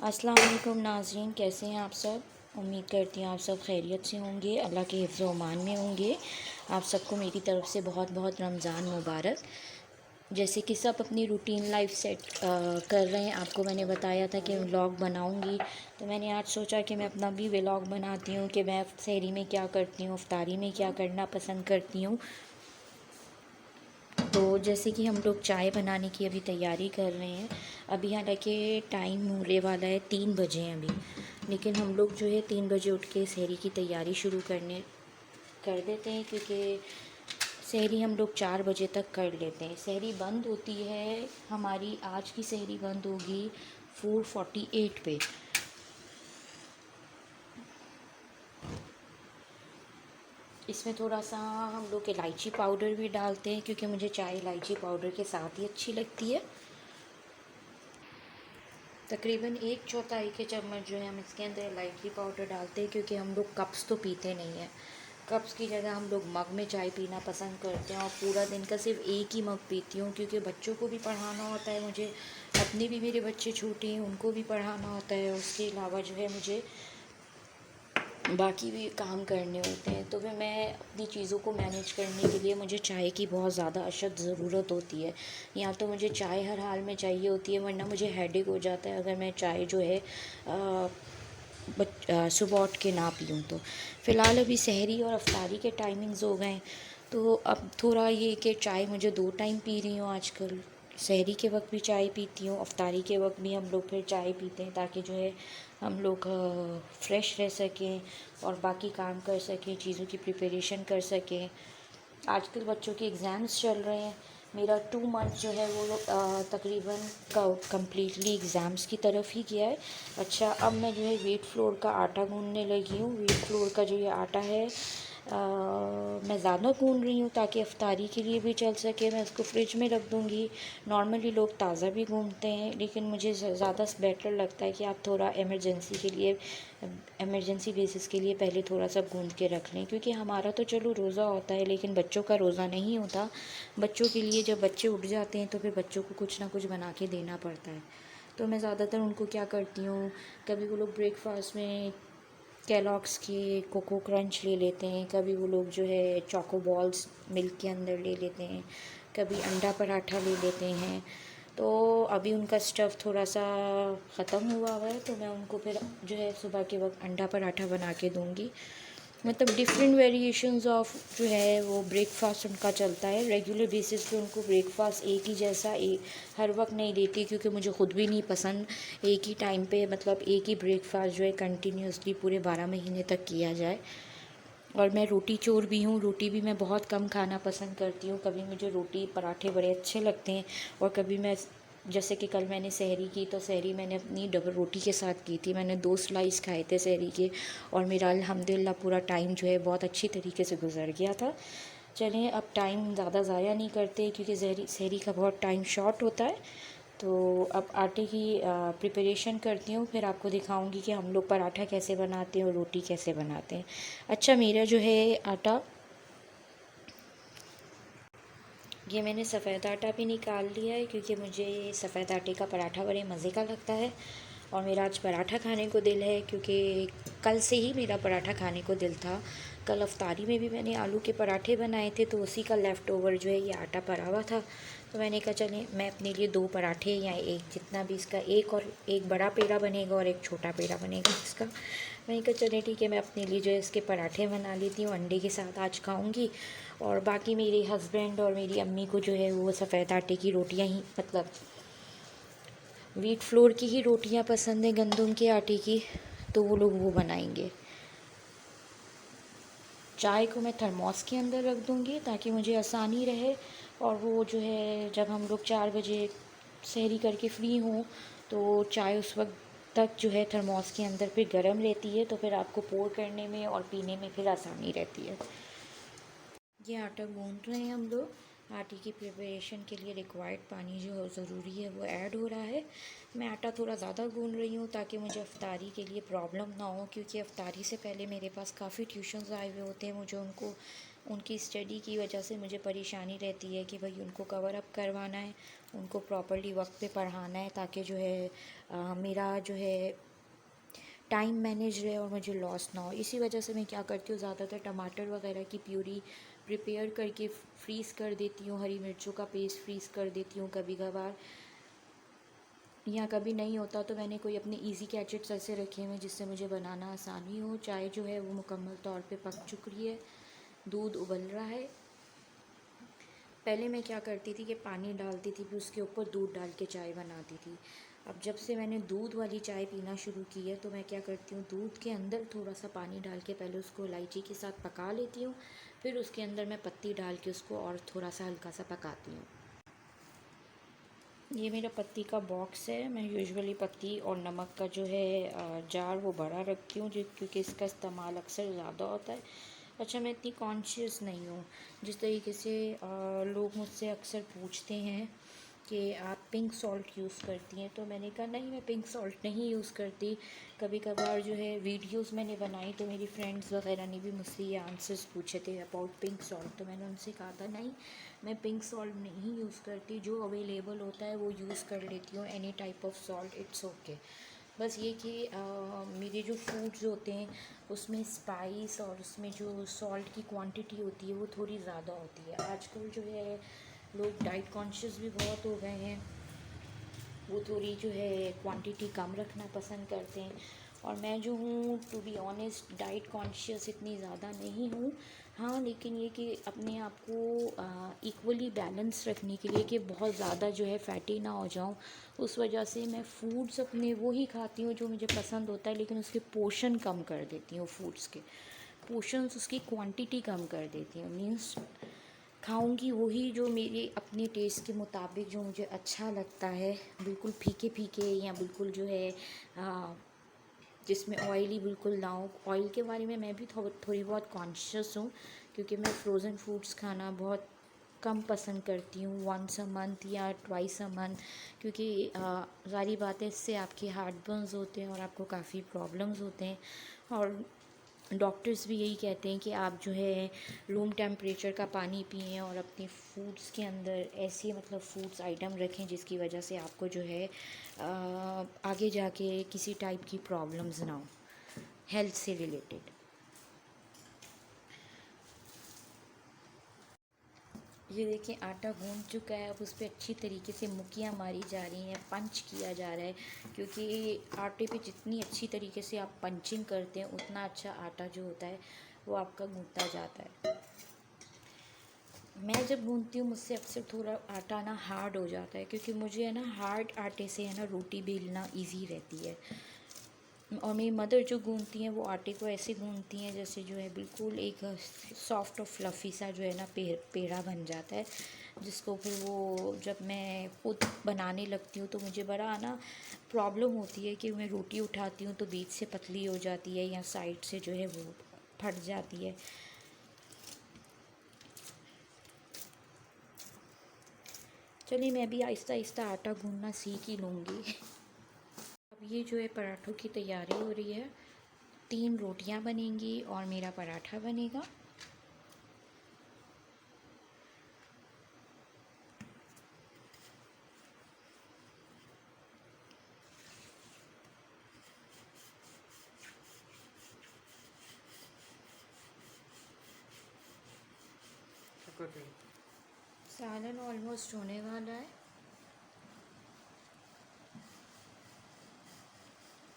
अस्सलाम वालेकुम नाज़रीन, कैसे हैं आप सब। उम्मीद करती हूँ आप सब खैरियत से होंगे, अल्लाह के हिफ्ज़ व अमान में होंगे। आप सबको मेरी तरफ़ से बहुत बहुत रमज़ान मुबारक। जैसे कि सब अपनी रूटीन लाइफ सेट कर रहे हैं। आपको मैंने बताया था कि व्लॉग बनाऊंगी, तो मैंने आज सोचा कि मैं अपना भी व्लॉग बनाती हूँ कि मैं सहरी में क्या करती हूँ, इफ्तारी में क्या करना पसंद करती हूँ। तो जैसे कि हम लोग चाय बनाने की अभी तैयारी कर रहे हैं। अभी हालांकि टाइम होने वाला है 3 बजे हैं अभी, लेकिन हम लोग जो है 3 बजे उठ के सहरी की तैयारी शुरू कर देते हैं, क्योंकि सहरी हम लोग 4 बजे तक कर लेते हैं। सहरी बंद होती है हमारी, आज की सहरी बंद होगी 4:48 पे। इसमें थोड़ा सा हम लोग इलायची पाउडर भी डालते हैं, क्योंकि मुझे चाय इलायची पाउडर के साथ ही अच्छी लगती है। तकरीबन 1/4 के चम्मच जो है हम इसके अंदर इलायची पाउडर डालते हैं, क्योंकि हम लोग कप्स तो पीते नहीं हैं। कप्स की जगह हम लोग मग में चाय पीना पसंद करते हैं, और पूरा दिन का सिर्फ एक ही मग पीती हूँ, क्योंकि बच्चों को भी पढ़ाना होता है मुझे, अपने भी मेरे बच्चे छोटे हैं उनको भी पढ़ाना होता है। उसके अलावा जो है मुझे बाकी भी काम करने होते हैं, तो फिर मैं अपनी चीज़ों को मैनेज करने के लिए मुझे चाय की बहुत ज़्यादा अशद ज़रूरत होती है। या तो मुझे चाय हर हाल में चाहिए होती है, वरना मुझे हेडेक हो जाता है अगर मैं चाय जो है सुबह उठ के ना पीऊँ तो। फ़िलहाल अभी सहरी और अफ्तारी के टाइमिंग्स हो गए, तो अब थोड़ा ये कि चाय मुझे 2 टाइम पी रही हूँ आजकल। सहरी के वक्त भी चाय पीती हूँ, अफ्तारी के वक्त भी हम लोग फिर चाय पीते हैं, ताकि जो है हम लोग फ्रेश रह सकें और बाकी काम कर सकें, चीज़ों की प्रिपरेशन कर सकें। आजकल बच्चों के एग्ज़ाम्स चल रहे हैं। मेरा 2 मंथ जो है वो तकरीबन कम्प्लीटली एग्ज़ाम्स की तरफ ही गया है। अच्छा, अब मैं जो है व्हीट फ्लोर का आटा गूँधने लगी हूँ। व्हीट फ्लोर का जो ये आटा है मैं ज़्यादा गूँध रही हूँ, ताकि इफ्तारी के लिए भी चल सके। मैं उसको फ्रिज में रख दूँगी। नॉर्मली लोग ताज़ा भी गूँधते हैं, लेकिन मुझे ज़्यादा बेटर लगता है कि आप थोड़ा इमरजेंसी बेसिस के लिए पहले थोड़ा सा गूँध के रख लें, क्योंकि हमारा तो चलो रोज़ा होता है, लेकिन बच्चों का रोज़ा नहीं होता। बच्चों के लिए जब बच्चे उठ जाते हैं तो फिर बच्चों को कुछ ना कुछ बना के देना पड़ता है। तो मैं ज़्यादातर उनको क्या करती हूँ, कभी वो लोग ब्रेकफास्ट में केलॉग्स के कोको क्रंच ले लेते हैं, कभी वो लोग जो है चोको बॉल्स मिल्क के अंदर ले लेते हैं, कभी अंडा पराठा ले लेते हैं। तो अभी उनका स्टफ़ थोड़ा सा ख़त्म हुआ है, तो मैं उनको फिर जो है सुबह के वक्त अंडा पराठा बना के दूँगी। मतलब डिफरेंट वेरिएशंस ऑफ जो है वो ब्रेकफास्ट उनका चलता है। रेगुलर बेसिस पे उनको ब्रेकफास्ट एक ही जैसा हर वक्त नहीं देती, क्योंकि मुझे ख़ुद भी नहीं पसंद एक ही टाइम पे, मतलब एक ही ब्रेकफास्ट जो है कंटिन्यूसली पूरे 12 महीने तक किया जाए। और मैं रोटी चोर भी हूँ, रोटी भी मैं बहुत कम खाना पसंद करती हूँ। कभी मुझे रोटी पराठे बड़े अच्छे लगते हैं, और कभी मैं, जैसे कि कल मैंने सहरी की, तो सहरी मैंने अपनी डबल रोटी के साथ की थी। मैंने 2 स्लाइस खाए थे सहरी के, और मेरा अल्हम्दुलिल्लाह पूरा टाइम जो है बहुत अच्छी तरीके से गुजर गया था। चलें, अब टाइम ज़्यादा ज़ाया नहीं करते, क्योंकि सहरी का बहुत टाइम शॉर्ट होता है। तो अब आटे की प्रिपरेशन करती हूँ, फिर आपको दिखाऊंगी कि हम लोग पराठा कैसे बनाते हैं और रोटी कैसे बनाते हैं। अच्छा, मेरा जो है आटा, ये मैंने सफ़ेद आटा भी निकाल लिया है, क्योंकि मुझे सफ़ेद आटे का पराठा बड़े मज़े का लगता है। और मेरा आज पराठा खाने को दिल है, क्योंकि कल से ही मेरा पराठा खाने को दिल था। कल अफ्तारी में भी मैंने आलू के पराठे बनाए थे, तो उसी का लेफ़्ट ओवर जो है ये आटा पड़ा हुआ था। तो मैंने कहा चलें मैं अपने लिए 2 पराठे, या एक जितना भी इसका, एक बड़ा पेड़ा बनेगा और एक छोटा पेड़ा बनेगा इसका। मैंने कहा चलें ठीक है, मैं अपने लिए जो है इसके पराठे बना लेती हूँ, अंडे के साथ आज खाऊँगी। और बाकी मेरे हस्बैंड और मेरी अम्मी को जो है वो सफ़ेद आटे की रोटियाँ ही, मतलब व्हीट फ्लोर की ही रोटियां पसंद है, गंदम के आटे की, तो वो लोग वो बनाएंगे। चाय को मैं थर्मोस के अंदर रख दूँगी, ताकि मुझे आसानी रहे। और वो जो है जब हम लोग 4 बजे सहरी करके फ्री हों, तो चाय उस वक्त तक जो है थर्मोस के अंदर फिर गर्म रहती है, तो फिर आपको पोर करने में और पीने में फिर आसानी रहती है। ये आटा गूँध रहे हैं हम लोग। आटे की प्रिपरेशन के लिए रिक्वायर्ड पानी जो ज़रूरी है वो ऐड हो रहा है। मैं आटा थोड़ा ज़्यादा गूँध रही हूँ, ताकि मुझे अफ्तारी के लिए प्रॉब्लम ना हो, क्योंकि अफ्तारी से पहले मेरे पास काफ़ी ट्यूशन्स आए हुए होते हैं, मुझे उनको उनकी स्टडी की वजह से मुझे परेशानी रहती है कि भाई उनको कवर अप करवाना है, उनको प्रॉपर्ली वक्त पे पढ़ाना है, ताकि जो है मेरा जो है टाइम मैनेज रहे और मुझे लॉस ना हो। इसी वजह से मैं क्या करती हूँ, ज़्यादातर टमाटर वगैरह की प्यूरी प्रिपेयर करके फ्रीज़ कर देती हूँ, हरी मिर्चों का पेस्ट फ्रीज़ कर देती हूँ कभी कभार, या कभी नहीं होता तो मैंने कोई अपने इजी गैजेट्स ऐसे रखे हुए हैं जिससे मुझे बनाना आसानी हो। चाय जो है वो मुकम्मल तौर पे पक चुकी है, दूध उबल रहा है। पहले मैं क्या करती थी कि पानी डालती थी, फिर उसके ऊपर दूध डाल के चाय बनाती थी। अब जब से मैंने दूध वाली चाय पीना शुरू की है तो मैं क्या करती हूँ, दूध के अंदर थोड़ा सा पानी डाल के पहले उसको इलायची के साथ पका लेती हूँ, फिर उसके अंदर मैं पत्ती डाल के उसको और थोड़ा सा हल्का सा पकाती हूँ। ये मेरा पत्ती का बॉक्स है। मैं यूजुअली पत्ती और नमक का जो है जार वो बड़ा रखती हूँ, जो क्योंकि इसका इस्तेमाल अक्सर ज़्यादा होता है। अच्छा, मैं इतनी कॉन्शियस नहीं हूँ। जिस तरीके से लोग मुझसे अक्सर पूछते हैं कि आप पिंक सॉल्ट यूज़ करती हैं, तो मैंने कहा नहीं, मैं पिंक सॉल्ट नहीं यूज़ करती। कभी कभार जो है वीडियोस मैंने बनाई तो मेरी फ्रेंड्स वगैरह ने भी मुझसे ये आंसर्स पूछे थे अबाउट पिंक सॉल्ट, तो मैंने उनसे कहा था नहीं, मैं पिंक सॉल्ट नहीं यूज़ करती, जो अवेलेबल होता है वो यूज़ कर लेती हूँ, any type of salt, it's okay. बस ये कि मेरे जो फूड्स होते हैं उसमें स्पाइस और उसमें जो सॉल्ट की क्वांटिटी होती है वो थोड़ी ज़्यादा होती है। आजकल जो है लोग डाइट कॉन्शियस भी बहुत हो गए हैं, वो थोड़ी जो है क्वांटिटी कम रखना पसंद करते हैं। और मैं जो हूँ to be honest diet conscious इतनी ज़्यादा नहीं हूँ। हाँ, लेकिन ये कि अपने आप को इक्वली बैलेंस रखने के लिए कि बहुत ज़्यादा जो है फैटी ना हो जाऊँ, उस वजह से मैं फूड्स अपने वो ही खाती हूँ जो मुझे पसंद होता है, लेकिन उसके पोर्शन कम कर देती हूँ। फूड्स के पोर्शंस, उसकी क्वांटिटी कम कर देती हूँ। मीन्स खाऊंगी वही जो मेरे अपने टेस्ट के मुताबिक जो मुझे अच्छा लगता है, बिल्कुल फीके फीके या बिल्कुल जो है जिसमें ऑयली बिल्कुल ना हो। ऑयल के बारे में मैं भी थोड़ी बहुत कॉन्शियस हूँ, क्योंकि मैं फ्रोज़न फूड्स खाना बहुत कम पसंद करती हूँ, वंस अ मंथ या ट्वाइस अ मंथ, क्योंकि ज़ाहिर बात है इससे आपके हार्ट बर्न्स होते हैं और आपको काफ़ी प्रॉब्लम्स होते हैं। और डॉक्टर्स भी यही कहते हैं कि आप जो है रूम टेम्परेचर का पानी पिएं और अपने फूड्स के अंदर ऐसे मतलब फूड्स आइटम रखें जिसकी वजह से आपको जो है आगे जाके किसी टाइप की प्रॉब्लम्स ना हो हेल्थ से रिलेटेड। ये देखिए आटा गूंद चुका है, अब उस पर अच्छी तरीके से मुक्कियाँ मारी जा रही हैं, पंच किया जा रहा है, क्योंकि आटे पे जितनी अच्छी तरीके से आप पंचिंग करते हैं उतना अच्छा आटा जो होता है वो आपका गूंथता जाता है। मैं जब गूंथती हूँ मुझसे अक्सर थोड़ा आटा ना हार्ड हो जाता है, क्योंकि मुझे है ना हार्ड आटे से है ना रोटी बेलना ईजी रहती है। और मेरी मदर जो गूंथती हैं वो आटे को ऐसे गूंथती हैं जैसे जो है बिल्कुल एक सॉफ्ट और फ्लफ़ी सा जो है ना पेड़ा बन जाता है, जिसको फिर वो जब मैं खुद बनाने लगती हूँ तो मुझे बड़ा ना प्रॉब्लम होती है कि मैं रोटी उठाती हूँ तो बीच से पतली हो जाती है या साइड से जो है वो फट जाती है। चलिए मैं भी आहिस्ता आहिस्ता आटा गूंथना सीख ही लूँगी। अब ये जो है पराठों की तैयारी हो रही है, 3 रोटियां बनेंगी और मेरा पराठा बनेगा। सालन ऑलमोस्ट होने वाला है।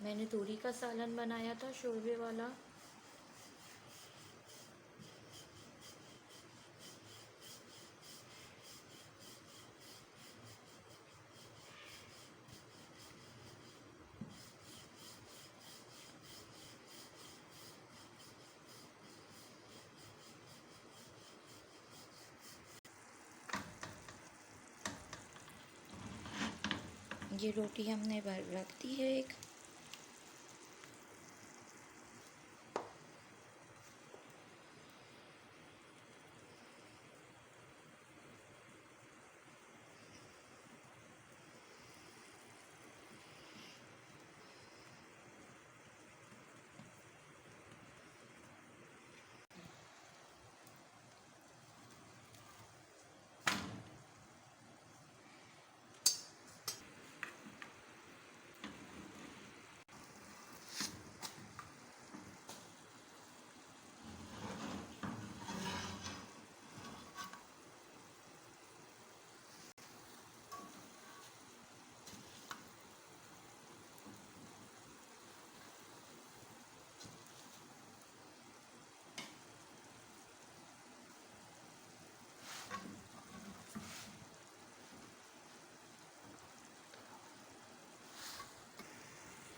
मैंने तोरी का सालन बनाया था शोरबे वाला। ये रोटी हमने रख दी है एक।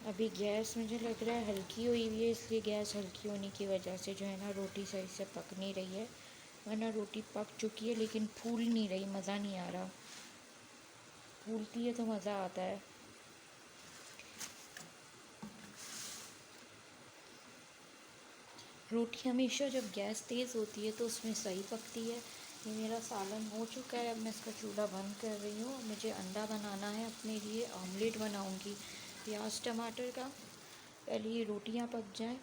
अभी गैस मुझे लग रहा है हल्की हुई है, इसलिए गैस हल्की होने की वजह से जो है ना रोटी सही से पक नहीं रही है, वरना रोटी पक चुकी है लेकिन फूल नहीं रही, मज़ा नहीं आ रहा। फूलती है तो मज़ा आता है। रोटी हमेशा जब गैस तेज़ होती है तो उसमें सही पकती है। ये मेरा सालन हो चुका है, अब मैं इसका चूल्हा बंद कर रही हूँ। मुझे अंडा बनाना है अपने लिए, ऑमलेट बनाऊँगी प्याज टमाटर का। पहले ये रोटियाँ पक जाएं।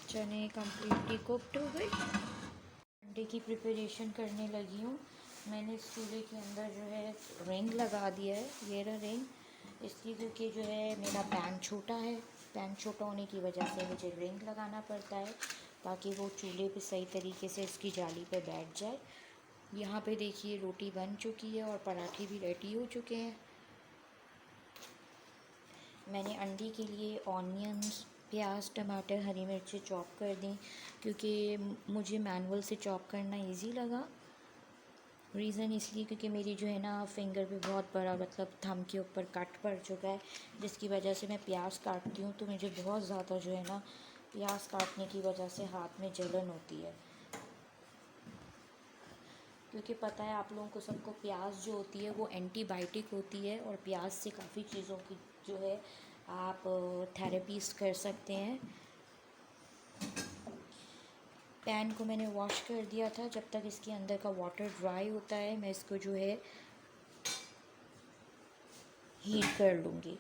चने कम्प्लीटली कुक्ड हो गई। अंडे की प्रिपरेशन करने लगी हूँ। मैंने इस चूल्हे के अंदर जो है रिंग लगा दिया है, ये रहा रिंग। इसलिए क्योंकि जो है मेरा पैन छोटा है, पैन छोटा होने की वजह से मुझे रिंग लगाना पड़ता है ताकि वो चूल्हे पे सही तरीके से इसकी जाली पे बैठ जाए। यहाँ पे देखिए रोटी बन चुकी है और पराठे भी रेडी हो चुके हैं। मैंने अंडे के लिए ऑनियंस, प्याज, टमाटर, हरी मिर्ची चॉप कर दी क्योंकि मुझे मैनुअल से चॉप करना इजी लगा। रीज़न इसलिए क्योंकि मेरी जो है ना फिंगर पे बहुत बड़ा मतलब थंब के ऊपर कट पड़ चुका है, जिसकी वजह से मैं प्याज काटती हूँ तो मुझे बहुत ज़्यादा जो है ना प्याज काटने की वजह से हाथ में जलन होती है। क्योंकि पता है आप लोगों को सबको, प्याज जो होती है वो एंटीबायोटिक होती है और प्याज से काफ़ी चीज़ों की जो है आप थेरेपीज कर सकते हैं। पैन को मैंने वॉश कर दिया था। जब तक इसके अंदर का वाटर ड्राई होता है मैं इसको जो है हीट कर लूँगी।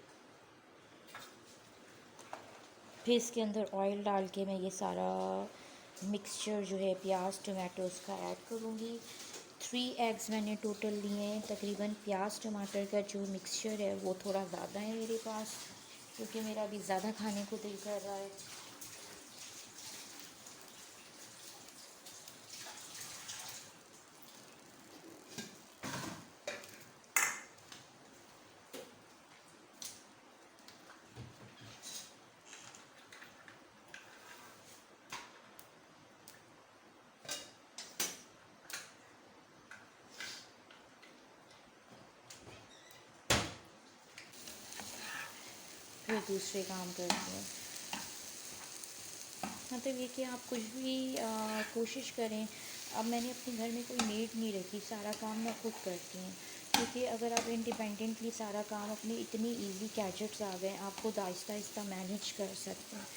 फिर इसके अंदर ऑयल डाल के मैं ये सारा मिक्सचर जो है प्याज टमाटोज़ का ऐड करूँगी। 3 एग्स मैंने टोटल लिए हैं। तकरीबन प्याज टमाटर का जो मिक्सचर है वो थोड़ा ज़्यादा है मेरे पास, क्योंकि मेरा अभी ज़्यादा खाने को दिल कर रहा है। फिर दूसरे काम करती हूँ। मतलब ये कि आप कुछ भी कोशिश करें। अब मैंने अपने घर में कोई मेड नहीं रखी, सारा काम मैं खुद करती हूँ। क्योंकि अगर आप इंडिपेंडेंटली सारा काम, अपने इतनी इजी गैजेट्स आ गए, आप खुद आहिस्ता आहिस्ता मैनेज कर सकते हैं।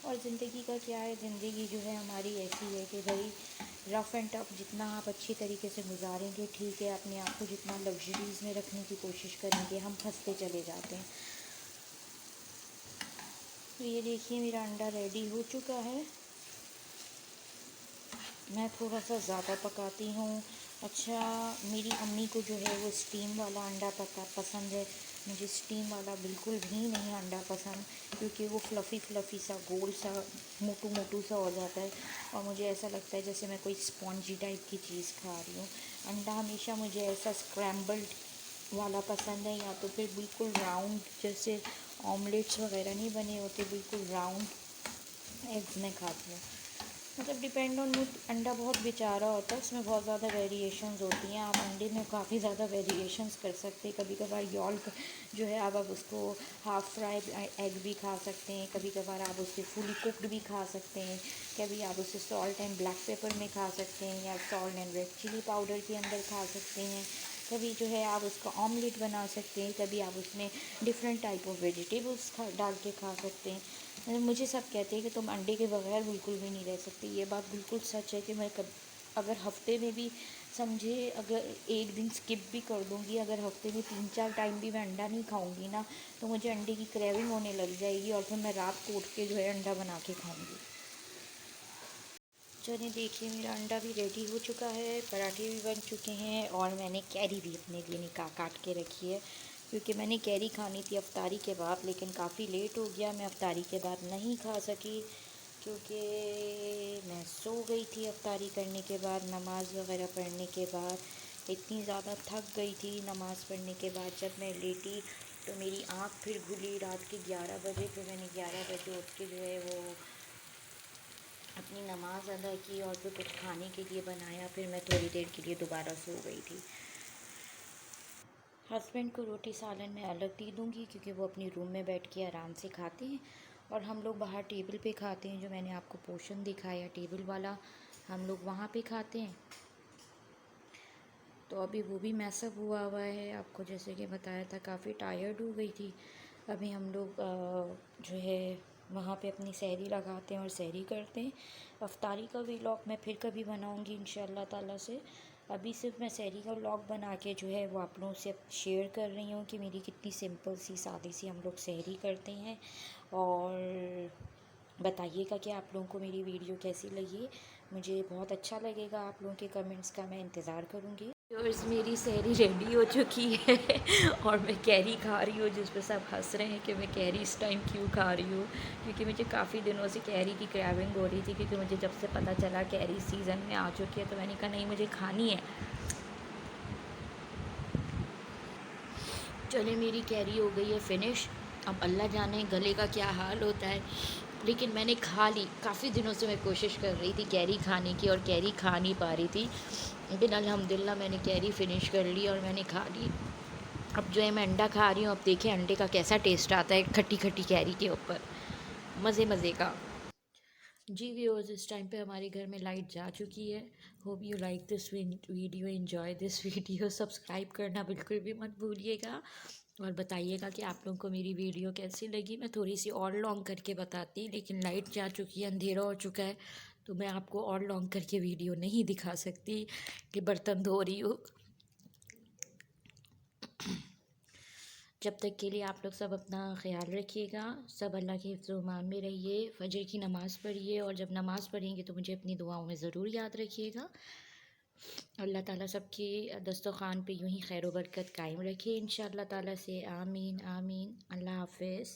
और ज़िंदगी का क्या है, ज़िंदगी जो है हमारी ऐसी है कि भाई रफ़ एंड टफ जितना आप अच्छी तरीके से गुजारेंगे ठीक है, अपने आप को जितना लग्जरीज़ में रखने की कोशिश करेंगे हम फंसते चले जाते हैं। तो ये देखिए मेरा अंडा रेडी हो चुका है। मैं थोड़ा सा ज़्यादा पकाती हूँ। अच्छा, मेरी अम्मी को जो है वो स्टीम वाला अंडा पसंद है। मुझे स्टीम वाला बिल्कुल भी नहीं अंडा पसंद, क्योंकि वो फ्लफ़ी फ्लफ़ी सा, गोल सा, मोटू मोटू सा हो जाता है और मुझे ऐसा लगता है जैसे मैं कोई स्पॉन्जी टाइप की चीज़ खा रही हूँ। अंडा हमेशा मुझे ऐसा स्क्रैम्बल्ड वाला पसंद है, या तो फिर बिल्कुल राउंड, जैसे ऑमलेट्स वगैरह नहीं बने होते, बिल्कुल राउंड एग्स मैं खाती हूँ। मतलब डिपेंड ऑन मूड। अंडा बहुत बेचारा होता है, उसमें बहुत ज़्यादा वेरिएशंस होती हैं। आप अंडे में काफ़ी ज़्यादा वेरिएशंस कर सकते हैं। कभी कभार यॉल्क जो है आप उसको हाफ़ फ्राई एग भी खा सकते हैं, कभी कभार आप उससे फुली कुक्ड भी खा सकते हैं, कभी आप उसे सॉल्ट एंड ब्लैक पेपर में खा सकते हैं या salt and red chilli powder के अंदर खा सकते हैं। कभी जो है आप उसका ऑमलेट बना सकते हैं, कभी आप उसमें डिफरेंट टाइप ऑफ वेजिटेबल्स डाल के खा सकते हैं। मुझे सब कहते हैं कि तुम अंडे के बगैर बिल्कुल भी नहीं रह सकती। ये बात बिल्कुल सच है कि मैं अगर हफ्ते में भी, समझे अगर एक दिन स्किप भी कर दूँगी, अगर हफ्ते में 3-4 टाइम भी मैं अंडा नहीं खाऊँगी ना, तो मुझे अंडे की क्रेविंग होने लग जाएगी और फिर मैं रात को उठ के जो है अंडा बना के खाऊँगी। चलिए देखिए मेरा अंडा भी रेडी हो चुका है, पराठे भी बन चुके हैं और मैंने कैरी भी अपने लिए काट के रखी है, क्योंकि मैंने कैरी खानी थी अफ्तारी के बाद, लेकिन काफ़ी लेट हो गया, मैं अफ्तारी के बाद नहीं खा सकी क्योंकि मैं सो गई थी अफ्तारी करने के बाद, नमाज़ वगैरह पढ़ने के बाद। इतनी ज़्यादा थक गई थी नमाज़ पढ़ने के बाद। जब मैं लेटी तो मेरी आँख फिर खुली रात के 11 बजे। फिर मैंने 11 बजे उठ के जो है वो अपनी नमाज़ अदा की और फिर कुछ खाने के लिए बनाया। फिर मैं थोड़ी देर के लिए दोबारा सो गई थी। हस्बैंड को रोटी सालन में अलग दे दूँगी क्योंकि वो अपनी रूम में बैठ के आराम से खाते हैं और हम लोग बाहर टेबल पे खाते हैं। जो मैंने आपको पोर्शन दिखाया टेबल वाला, हम लोग वहाँ पे खाते हैं। तो अभी वो भी मैसअप हुआ है। आपको जैसे कि बताया था, काफ़ी टायर्ड हो गई थी। अभी हम लोग जो है वहाँ पे अपनी सहरी लगाते हैं और सहरी करते हैं। अफ्तारी का व्लॉग मैं फिर कभी बनाऊँगी इंशाल्लाह ताला से। अभी सिर्फ मैं सहरी का व्लॉग बना के जो है वो आप लोगों से शेयर कर रही हूँ कि मेरी कितनी सिंपल सी सादी सी हम लोग सहरी करते हैं। और बताइएगा कि आप लोगों को मेरी वीडियो कैसी लगी। मुझे बहुत अच्छा लगेगा, आप लोगों के कमेंट्स का मैं इंतज़ार करूँगी। व्यूअर्स, मेरी सहरी रेडी हो चुकी है और मैं कैरी खा रही हूँ, जिस पर सब हंस रहे हैं कि मैं कैरी इस टाइम क्यों खा रही हूँ। क्योंकि मुझे काफ़ी दिनों से कैरी की क्रेविंग हो रही थी, क्योंकि मुझे जब से पता चला कैरी सीज़न में आ चुकी है तो मैंने कहा नहीं, मुझे खानी है। चले, मेरी कैरी हो गई है फिनिश। अब अल्लाह जाने गले का क्या हाल होता है, लेकिन मैंने खा ली। काफ़ी दिनों से मैं कोशिश कर रही थी कैरी खाने की और कैरी खा नहीं पा रही थी, लेकिन अल्हम्दुलिल्लाह मैंने कैरी फ़िनिश कर ली और मैंने खा ली। अब जो है मैं अंडा खा रही हूँ। अब देखिए अंडे का कैसा टेस्ट आता है खट्टी खट्टी कैरी के ऊपर, मज़े मज़े का। जी व्यूअर्स, इस टाइम पे हमारे घर में लाइट जा चुकी है। Hope you like this video, enjoy this video. Subscribe करना बिल्कुल भी मत भूलिएगा और बताइएगा कि आप लोगों को मेरी वीडियो कैसी लगी। मैं थोड़ी सी और लॉन्ग करके बताती, लेकिन लाइट जा चुकी है, अंधेरा हो चुका है, तो मैं आपको और लॉन्ग करके वीडियो नहीं दिखा सकती कि बर्तन धो रही हूँ। जब तक के लिए आप लोग सब अपना ख्याल रखिएगा। सब अल्लाह के हिफ्ज़-ओ-अमान में रहिए। फ़जर की नमाज़ पढ़िए और जब नमाज़ पढ़ेंगे तो मुझे अपनी दुआओं में ज़रूर याद रखिएगा। अल्लाह ताला सबके दस्तरख़्वान पे यूँ ही खैर व बरकत कायम रखे इंशाअल्लाह ताला से। आमीन आमीन। अल्लाह हाफ़िज़।